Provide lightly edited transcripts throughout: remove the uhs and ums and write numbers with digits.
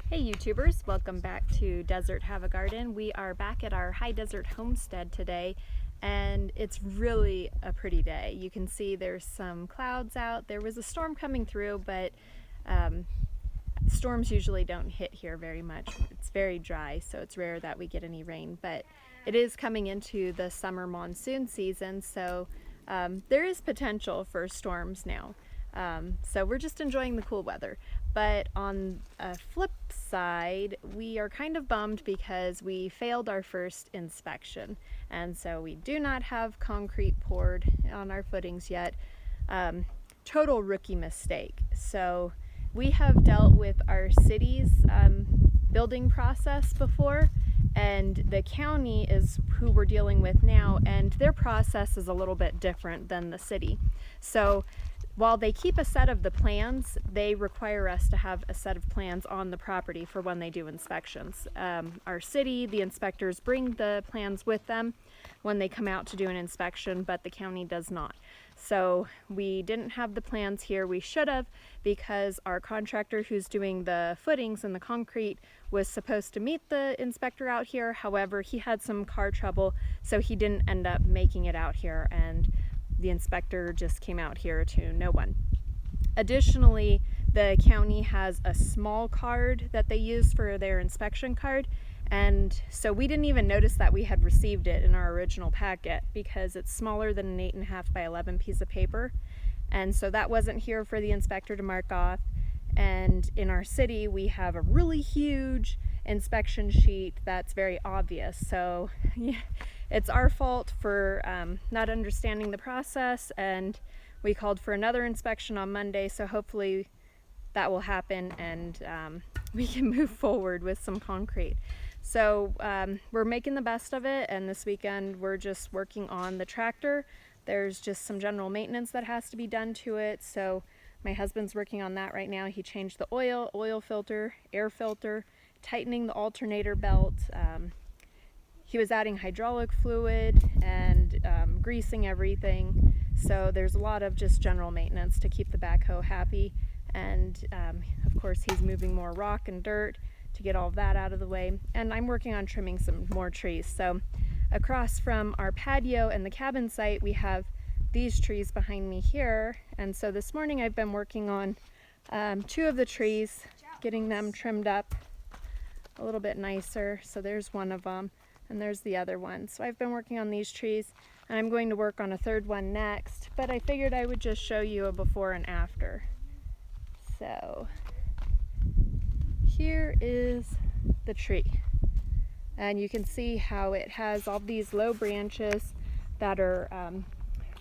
Hey YouTubers, welcome back to Desert Have a Garden. We are back at our high desert homestead today and it's really a pretty day. You can see there's some clouds out. There was a storm coming through, but storms usually don't hit here very much. It's very dry, so it's rare that we get any rain, but it is coming into the summer monsoon season, so there is potential for storms now. So we're just enjoying the cool weather. But on a flip side, we are kind of bummed because we failed our first inspection. And so we do not have concrete poured on our footings yet. Total rookie mistake. So we have dealt with our city's building process before, and the county is who we're dealing with now, and their process is a little bit different than the city. So while they keep a set of the plans, they require us to have a set of plans on the property for when they do inspections. Our city, the inspectors bring the plans with them when they come out to do an inspection, but the county does not. So we didn't have the plans here. We should have, because our contractor who's doing the footings and the concrete was supposed to meet the inspector out here. However, he had some car trouble, so he didn't end up making it out here, and the inspector just came out here to no one. Additionally, the county has a small card that they use for their inspection card, and so we didn't even notice that we had received it in our original packet because it's smaller than an 8.5 by 11 piece of paper, and so that wasn't here for the inspector to mark off. And in our city we have a really huge inspection sheet that's very obvious, so yeah, it's our fault for not understanding the process, and we called for another inspection on Monday, so hopefully that will happen and we can move forward with some concrete. So we're making the best of it, and this weekend we're just working on the tractor. There's just some general maintenance that has to be done to it, so my husband's working on that right now. He changed the oil filter, air filter, tightening the alternator belt. He was adding hydraulic fluid and greasing everything. So there's a lot of just general maintenance to keep the backhoe happy. And of course he's moving more rock and dirt to get all of that out of the way. And I'm working on trimming some more trees. So across from our patio and the cabin site, we have these trees behind me here. And so this morning I've been working on 2 of the trees, getting them trimmed up a little bit nicer. So there's one of them, and there's the other one. So I've been working on these trees, and I'm going to work on a 3rd one next, but I figured I would just show you a before and after. So here is the tree, and you can see how it has all these low branches that are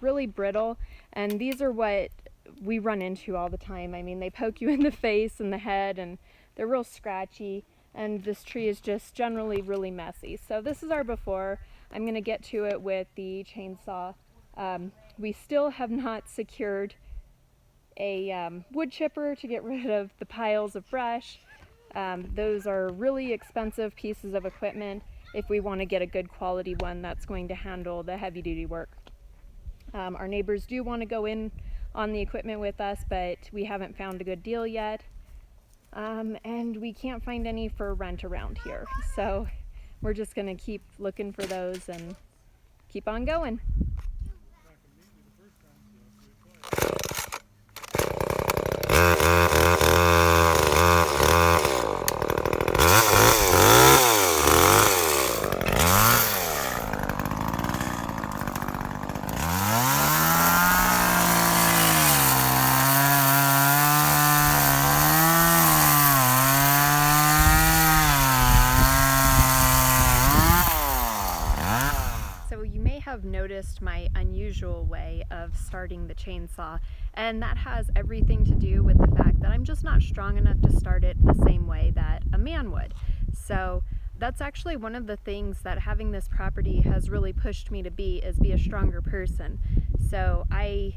really brittle, and these are what we run into all the time. I mean, they poke you in the face and the head, and they're real scratchy, and this tree is just generally really messy. So this is our before. I'm going to get to it with the chainsaw. We still have not secured a wood chipper to get rid of the piles of brush. Those are really expensive pieces of equipment if we want to get a good quality one that's going to handle the heavy duty work. Our neighbors do want to go in on the equipment with us, but we haven't found a good deal yet. And we can't find any for rent around here. So we're just going to keep looking for those and keep on going. Have noticed my unusual way of starting the chainsaw, and that has everything to do with the fact that I'm just not strong enough to start it the same way that a man would. So that's actually one of the things that having this property has really pushed me to be a stronger person. So I'm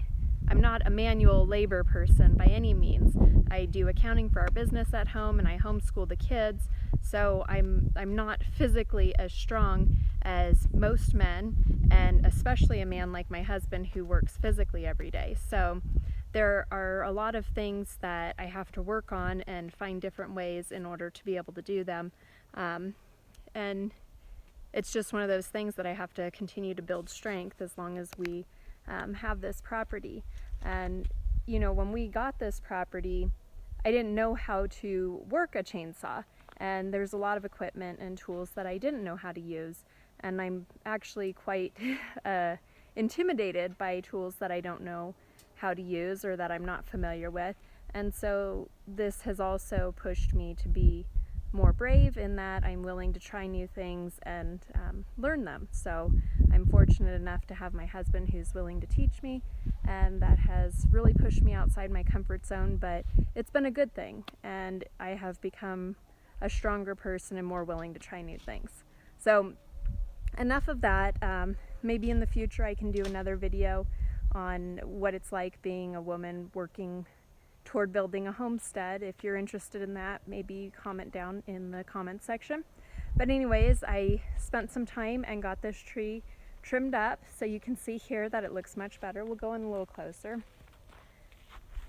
not a manual labor person by any means. I do accounting for our business at home, and I homeschool the kids, so I'm not physically as strong as most men, and especially a man like my husband who works physically every day. So there are a lot of things that I have to work on and find different ways in order to be able to do them. And it's just one of those things that I have to continue to build strength as long as we have this property. And you know, when we got this property, I didn't know how to work a chainsaw, and there's a lot of equipment and tools that I didn't know how to use, and I'm actually quite intimidated by tools that I don't know how to use or that I'm not familiar with. And so this has also pushed me to be more brave in that I'm willing to try new things and learn them. So I'm fortunate enough to have my husband who's willing to teach me, and that has really pushed me outside my comfort zone, but it's been a good thing, and I have become a stronger person and more willing to try new things. So enough of that. Maybe in the future I can do another video on what it's like being a woman working toward building a homestead. If you're interested in that, maybe comment down in the comment section. But anyways, I spent some time and got this tree trimmed up, so you can see here that it looks much better. We'll go in a little closer.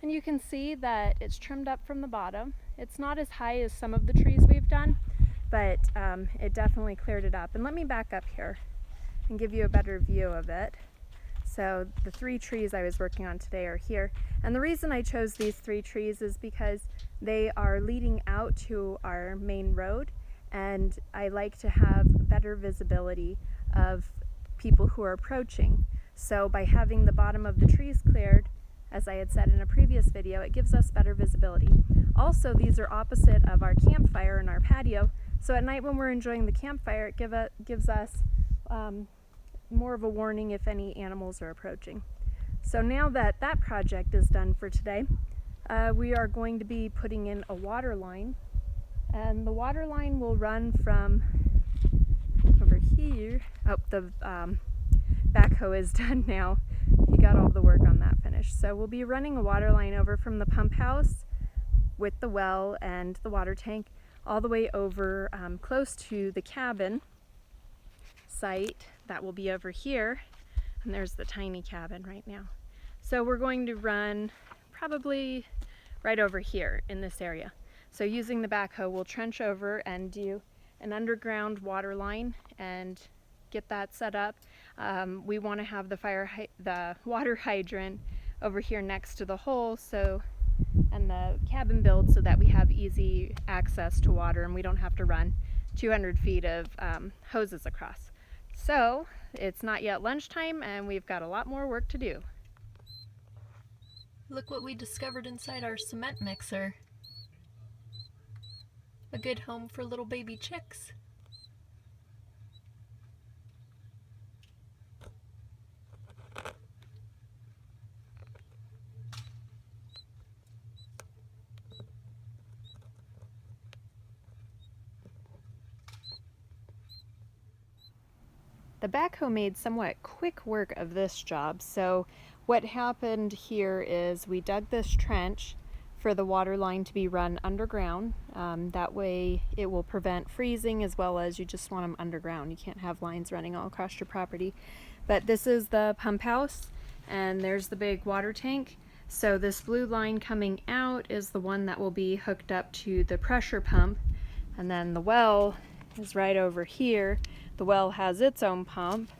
And you can see that it's trimmed up from the bottom. It's not as high as some of the trees we've done, but it definitely cleared it up. And let me back up here and give you a better view of it. So the 3 trees I was working on today are here. And the reason I chose these 3 trees is because they are leading out to our main road, and I like to have better visibility of people who are approaching. So by having the bottom of the trees cleared, as I had said in a previous video, it gives us better visibility. Also, these are opposite of our campfire and our patio, so at night when we're enjoying the campfire, it gives us more of a warning if any animals are approaching. So now that that project is done for today, we are going to be putting in a water line, and the water line will run from over here. Oh, the backhoe is done now. He got all the work on that finished. So we'll be running a water line over from the pump house with the well and the water tank all the way over close to the cabin site that will be over here, and there's the tiny cabin right now. So we're going to run probably right over here in this area. So using the backhoe, we'll trench over and do an underground water line and get that set up. We want to have the water hydrant over here next to the hole, so and the cabin built so that we have easy access to water and we don't have to run 200 feet of hoses across. So it's not yet lunchtime and we've got a lot more work to do. Look what we discovered inside our cement mixer. A good home for little baby chicks. The backhoe made somewhat quick work of this job. So what happened here is we dug this trench for the water line to be run underground. That way it will prevent freezing, as well as you just want them underground. You can't have lines running all across your property. But this is the pump house, and there's the big water tank. So this blue line coming out is the one that will be hooked up to the pressure pump, and then the well is right over here. The well has its own pump,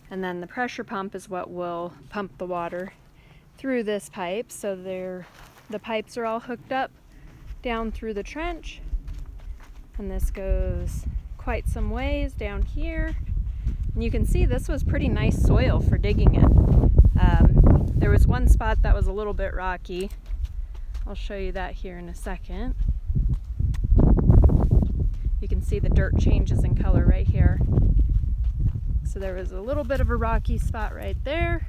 and then the pressure pump is what will pump the water through this pipe. So the pipes are all hooked up down through the trench, and this goes quite some ways down here. And you can see this was pretty nice soil for digging in. There was one spot that was a little bit rocky. I'll show you that here in a second. You can see the dirt changes in color right here. So there was a little bit of a rocky spot right there,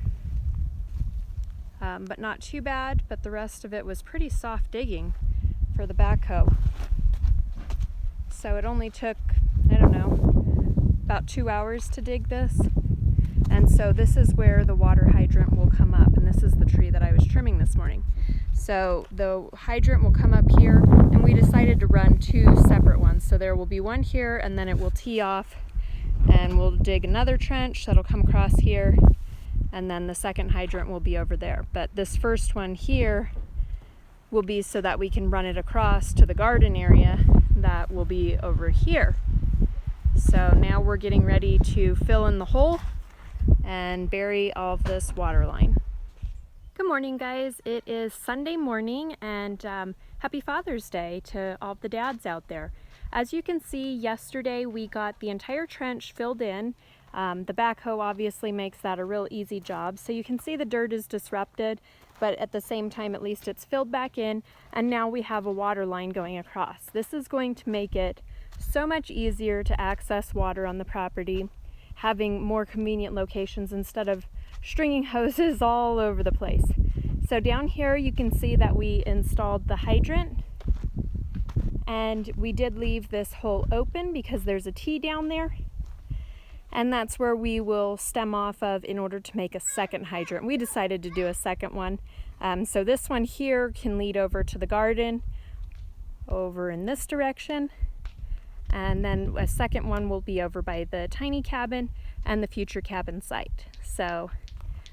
but not too bad, but the rest of it was pretty soft digging for the backhoe. So it only took, I don't know, about 2 hours to dig this. And so this is where the water hydrant will come up, and this is the tree that I was trimming this morning. So the hydrant will come up here, and we decided to run 2 separate ones. So there will be one here, and then it will tee off, and we'll dig another trench that'll come across here, and then the second hydrant will be over there. But this first one here will be so that we can run it across to the garden area that will be over here. So now we're getting ready to fill in the hole and bury all of this water line. Good morning, guys. It is Sunday morning, and happy Father's Day to all of the dads out there. As you can see, yesterday we got the entire trench filled in. The backhoe obviously makes that a real easy job. So you can see the dirt is disrupted, but at the same time, at least it's filled back in, and now we have a water line going across. This is going to make it so much easier to access water on the property, having more convenient locations instead of stringing hoses all over the place. So down here you can see that we installed the hydrant, and we did leave this hole open because there's a T down there, and that's where we will stem off of in order to make a second hydrant. We decided to do a second one. So this one here can lead over to the garden over in this direction, and then a second one will be over by the tiny cabin and the future cabin site. So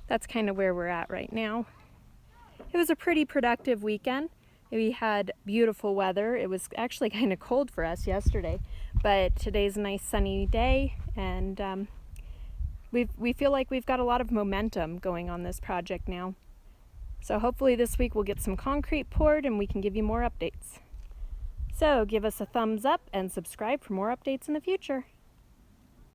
that's kind of where we're at right now. It was a pretty productive weekend. We had beautiful weather. It was actually kind of cold for us yesterday, but today's a nice sunny day, and we feel like we've got a lot of momentum going on this project now. So hopefully this week we'll get some concrete poured and we can give you more updates. So give us a thumbs up and subscribe for more updates in the future.